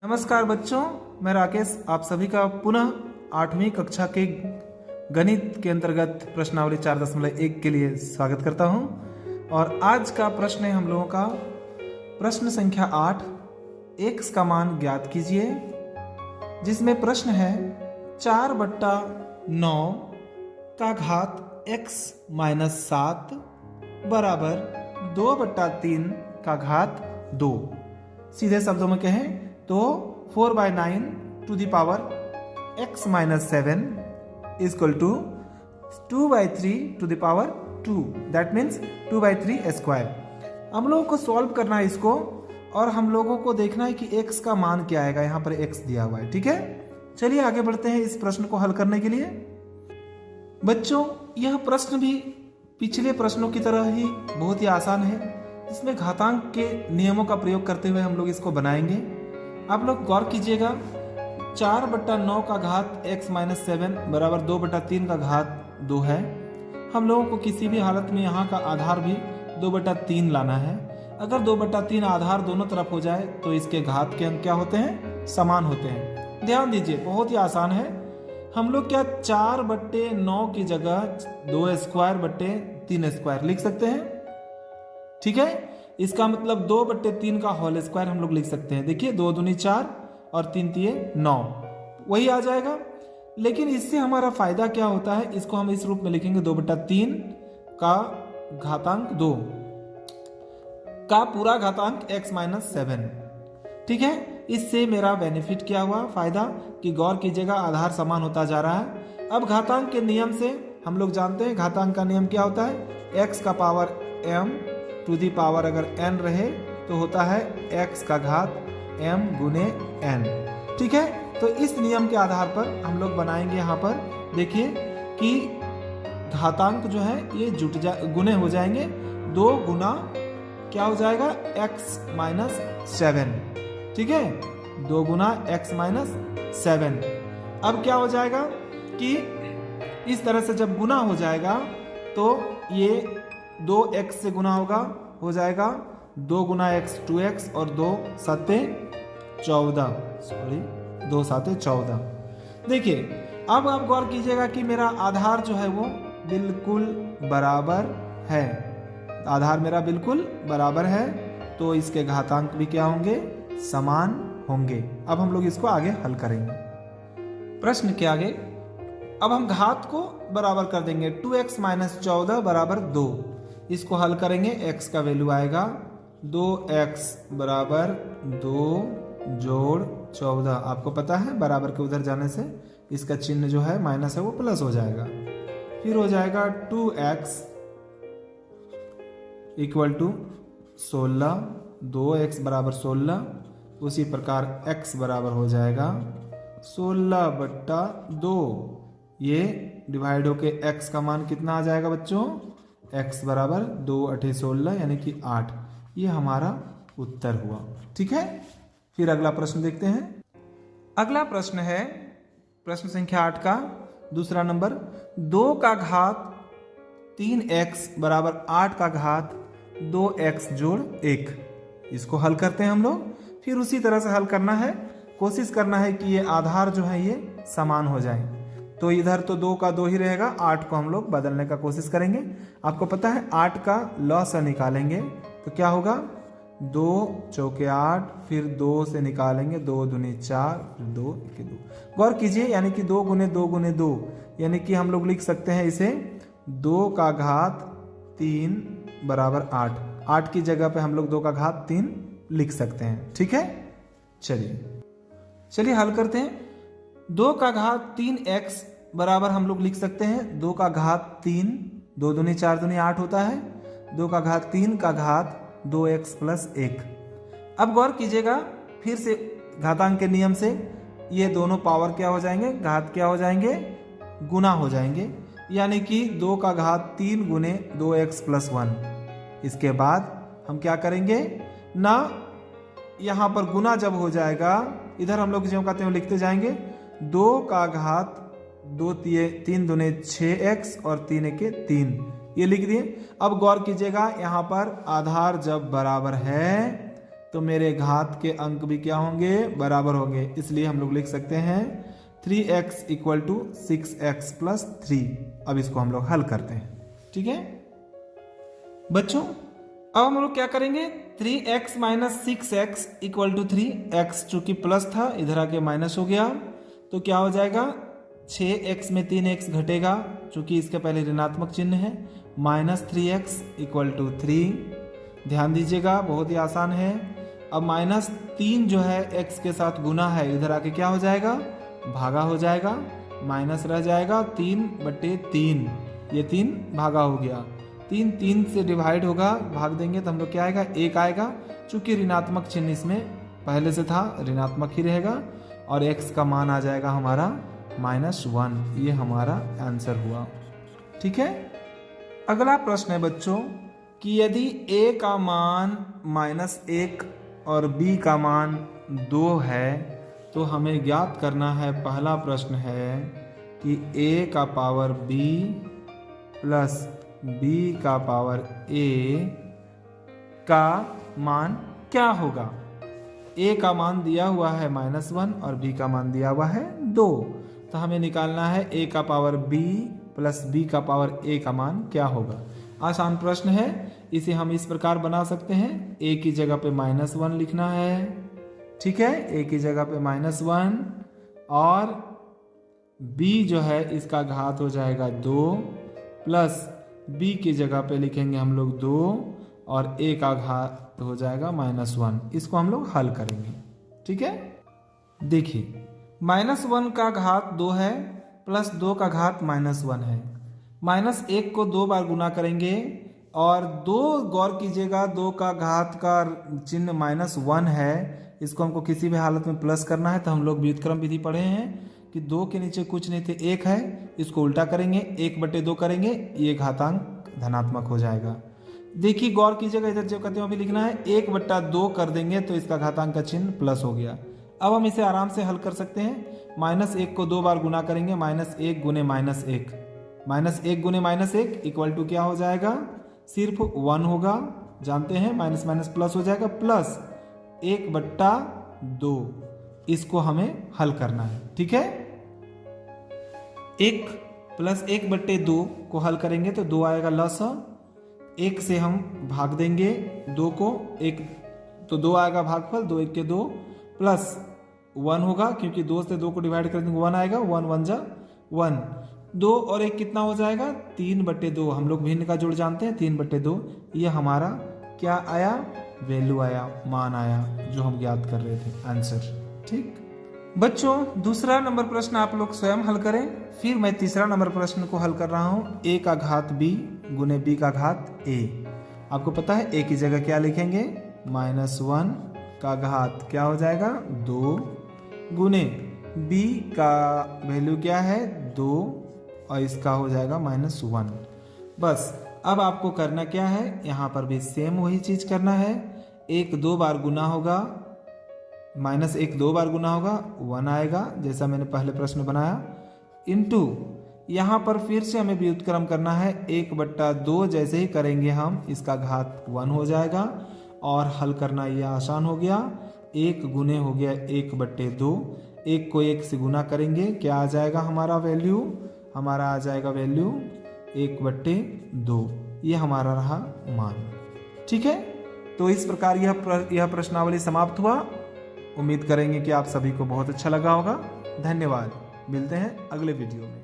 नमस्कार बच्चों, मैं राकेश आप सभी का पुनः 8वीं कक्षा के गणित के अंतर्गत प्रश्नावली 4.1 के लिए स्वागत करता हूं। और आज का प्रश्न है हम लोगों का प्रश्न संख्या 8, x का मान ज्ञात कीजिए, जिसमें प्रश्न है 4/9 का घात x - 7 बराबर 2/3 का घात 2। सीधे शब्दों में कहें तो 4/9 to the power x - 7 equal to 2/3 to the power 2, that means 2/3 square. हम लोगों को सॉल्व करना है इसको, और हम लोगों को देखना है कि x का मान क्या आएगा। यहाँ पर x दिया हुआ है, ठीक है। चलिए आगे बढ़ते हैं इस प्रश्न को हल करने के लिए। बच्चों, यह प्रश्न भी पिछले प्रश्नों की तरह ही बहुत ही आसान है, जिसमें घातांक के नियमों का प्रयोग करते हुए हम लोग इसको बनाएंगे। आप लोग गौर कीजिएगा, 4/9 का घात x - 7 बराबर 2/3 का घात 2 है। हम लोगों को किसी भी हालत में यहाँ का आधार भी 2/3 लाना है। अगर 2/3 आधार दोनों तरफ हो जाए तो इसके घात के अंक क्या होते हैं? समान होते हैं। ध्यान दीजिए, बहुत ही आसान है। हम लोग क्या 4/9 की जगह 2² / 3² लिख सकते हैं, ठीक है। इसका मतलब 2/3 का होल स्क्वायर हम लोग लिख सकते हैं। देखिए 2 दूनी 4 और 3 तिये 9, वही आ जाएगा। लेकिन इससे हमारा फायदा क्या होता है, इसको हम इस रूप में लिखेंगे 2/3 का घातांक 2 का पूरा घातांक x - 7, ठीक है। इससे मेरा बेनिफिट क्या हुआ, फायदा, कि गौर कीजिएगा आधार समान होता जा रहा है। अब घातांक के नियम से हम लोग जानते हैं घातांक का नियम क्या होता है, x का power m to the power अगर n रहे तो होता है x का घात m गुने n, ठीक है। तो इस नियम के आधार पर हम लोग बनाएंगे। यहाँ पर देखिए कि घातांक जो है ये गुने हो जाएंगे। 2 गुना क्या हो जाएगा, x - 7, ठीक है। 2 गुना x - 7। अब क्या हो जाएगा कि इस तरह से जब गुना हो जाएगा तो ये 2x से गुना होगा, हो जाएगा 2 गुना x 2x और 2 7 14, सॉरी 2 7 14। देखिए अब आप गौर कीजिएगा कि मेरा आधार जो है वो बिल्कुल बराबर है। आधार मेरा बिल्कुल बराबर है, तो इसके घातांक भी क्या होंगे, समान होंगे। अब हम लोग इसको आगे हल करेंगे। प्रश्न के आगे अब हम घात को बराबर कर देंगे। 2x - 14 बराबर 2। इसको हल करेंगे, x का वैल्यू आएगा 2x बराबर 2 जोड़ 14। आपको पता है बराबर के उधर जाने से इसका चिन्ह जो है माइनस है वो प्लस हो जाएगा। फिर हो जाएगा 2x इक्वल टू 16, 2x बराबर 16। उसी प्रकार x बराबर हो जाएगा 16/2। ये डिवाइड होके x का मान कितना आ जाएगा बच्चों, x बराबर 2 8 16 यानी कि 8। ये हमारा उत्तर हुआ, ठीक है। फिर अगला प्रश्न देखते हैं। अगला प्रश्न है प्रश्न संख्या 8 का दूसरा नंबर, 2 का घात 3x बराबर 8 का घात 2x जोड़ 1। इसको हल करते हैं हम लोग। फिर उसी तरह से हल करना है, कोशिश करना है कि ये आधार जो है ये समान हो जाए। तो इधर तो 2 का 2 ही रहेगा, 8 को हम लोग बदलने का कोशिश करेंगे। आपको पता है 8 का लॉ निकालेंगे तो क्या होगा, 2 चौके 8, फिर 2 से निकालेंगे 2 दूनी 4, 2 1 2। गौर कीजिए, यानी कि 2 गुने 2 गुने 2, यानी कि हम लोग लिख सकते हैं इसे 2 का घात 3 बराबर 8। 8 की जगह पे हम लोग 2 का घात 3 लिख सकते हैं, ठीक है। चलिए हल करते हैं। 2 का घात 3x बराबर हम लोग लिख सकते हैं 2 का घात 3, 2 दूनी 4 दूनी 8 होता है। 2 का घात 3 का घात 2x + 1। अब गौर कीजिएगा, फिर से घातांक के नियम से ये दोनों पावर क्या हो जाएंगे, घात क्या हो जाएंगे, गुना हो जाएंगे। यानी कि 2 का घात 3 गुने 2x + 1। इसके बाद हम क्या करेंगे ना, यहाँ पर गुना जब हो जाएगा, इधर हम लोग जो कहते हैं लिखते जाएंगे। 2 का घात 2 3 दूने 6x और 3 1 3, ये लिख दिए। अब गौर कीजिएगा, यहाँ पर आधार जब बराबर है तो मेरे घात के अंक भी क्या होंगे, बराबर होंगे। इसलिए हम लोग लिख सकते हैं 3x equal to 6x plus 3। अब इसको हम लोग हल करते हैं, ठीक है बच्चों। अब हम लोग क्या करेंगे, 3x minus 6x equal to 3। x चूंकि प्लस था इधर आके माइनस हो गया, तो क्या हो जाएगा 6x में 3x घटेगा चूंकि इसके पहले ऋणात्मक चिन्ह है, माइनस 3x इक्वल टू 3। ध्यान दीजिएगा बहुत ही आसान है। अब माइनस 3 जो है x के साथ गुना है, इधर आके क्या हो जाएगा, भागा हो जाएगा, माइनस रह जाएगा 3/3। ये 3 भागा हो गया, 3 से डिवाइड होगा, भाग देंगे तो हम लोग क्या आएगा, 1 आएगा। चूंकि ऋणात्मक चिन्ह इसमें पहले से था, ऋणात्मक ही रहेगा और x का मान आ जाएगा हमारा -1। ये हमारा आंसर हुआ, ठीक है। अगला प्रश्न है बच्चों कि यदि a का मान -1 और b का मान 2 है तो हमें ज्ञात करना है। पहला प्रश्न है कि a का पावर b प्लस b का पावर a का मान क्या होगा। a का मान दिया हुआ है -1 और b का मान दिया हुआ है 2, तो हमें निकालना है a का पावर b प्लस b का पावर a का मान क्या होगा। आसान प्रश्न है, इसे हम इस प्रकार बना सकते हैं। a की जगह पे -1 लिखना है, ठीक है, a की जगह पे -1 और b जो है इसका घात हो जाएगा 2 प्लस b की जगह पे लिखेंगे हम लोग 2 और a का घात हो जाएगा -1। इसको हम लोग हल करेंगे, ठीक है। देखिए -1 का घात 2 है प्लस 2 का घात -1 है। -1 को 2 बार गुना करेंगे और 2 गौर कीजिएगा 2 का घात का चिन्ह -1 है, इसको हमको किसी भी हालत में प्लस करना है। तो हम लोग व्युत्क्रम विधि पढ़े हैं कि 2 के नीचे कुछ नहीं थे 1 है, इसको उल्टा करेंगे 1/2 करेंगे, ये घातांक धनात्मक हो जाएगा। देखिए गौर कीजिएगा, इधर जो कहते हैं अभी लिखना है 1/2 कर देंगे तो इसका घातांक का चिन्ह प्लस हो गया। अब हम इसे आराम से हल कर सकते हैं। -1 को 2 बार गुना करेंगे, -1 गुने -1, -1 गुने -1 इक्वल टू क्या हो जाएगा, सिर्फ 1 होगा, जानते हैं माइनस माइनस प्लस हो जाएगा, प्लस 1/2। इसको हमें हल करना है, ठीक है। 1 प्लस 1/2 को हल करेंगे तो 2 आएगा लसा। 1 से हम भाग देंगे 2 को, 1 तो 2 आएगा भागफल, 2 1 के 2 प्लस 1 होगा क्योंकि 2 से 2 को डिवाइड कर देंगे 1 आएगा, 1 1 जा 1, 2 और 1 कितना हो जाएगा 3/2। हम लोग भिन्न का जोड़ जानते हैं 3/2। ये हमारा क्या आया, वैल्यू आया, मान आया जो हम ज्ञात कर रहे थे, आंसर, ठीक। बच्चों दूसरा नंबर प्रश्न आप लोग स्वयं हल करें, फिर मैं तीसरा नंबर प्रश्न को हल कर रहा हूं। a का घात b गुने b का घात a। आपको पता है a की जगह क्या लिखेंगे, -1 का घात क्या हो जाएगा 2 गुने b का वैल्यू क्या है 2 और इसका हो जाएगा -1। बस अब आपको करना क्या है, यहाँ पर भी सेम वही चीज करना है। 1 2 बार गुना होगा, -1 2 बार गुना होगा 1 आएगा जैसा मैंने पहले प्रश्न बनाया, इनटू यहाँ पर फिर से हमें व्युत्क्रम करना है 1/2। जैसे ही करेंगे हम इसका घात 1 हो जाएगा और हल करना ये आसान हो गया। 1 गुने हो गया 1/2, 1 को 1 से गुना करेंगे क्या आ जाएगा हमारा वैल्यू, हमारा आ जाएगा वैल्यू 1/2। ये हमारा रहा मान, ठीक है। तो इस प्रकार यह प्रश्नावली समाप्त हुआ। उम्मीद करेंगे कि आप सभी को बहुत अच्छा लगा होगा। धन्यवाद, मिलते हैं अगले वीडियो में।